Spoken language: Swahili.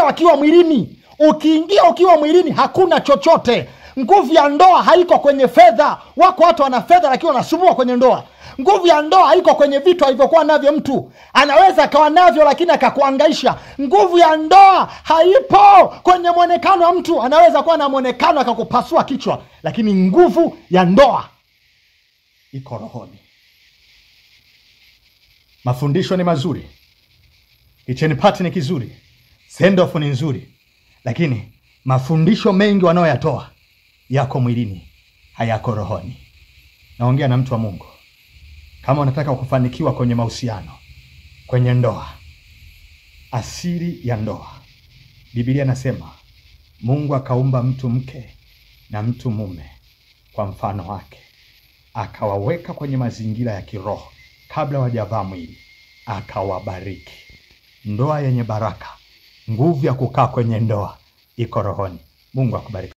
wakiwa mwilini. Ukiingia ukiwa mwilini hakuna chochote. Nguvu ya ndoa haiko kwenye fedha. Wako watu wana fedha lakini wanasumbua kwenye ndoa. Nguvu ya ndoa haiko kwenye vitu alivyokuwa navyo mtu. Anaweza akawa navyo lakini akakuangaisha. Nguvu ya ndoa haipo kwenye mwonekano wa mtu. Anaweza kuwa na mwonekano akakupasua kichwa, lakini nguvu ya ndoa iko rohoni. Mafundisho ni mazuri. Kitchen party ni kizuri. Send off ni nzuri. Lakini mafundisho mengi wanaoyatoa yako mwilini, hayako rohoni. Naongea na mtu wa Mungu. Kama unataka kufanikiwa kwenye mahusiano, kwenye ndoa, asili ya ndoa, Biblia nasema Mungu akaumba mtu mke na mtu mume kwa mfano wake, akawaweka kwenye mazingira ya kiroho kabla hawajavaa mwili, akawabariki. Ndoa yenye baraka, nguvu ya kukaa kwenye ndoa iko rohoni. Mungu akubariki.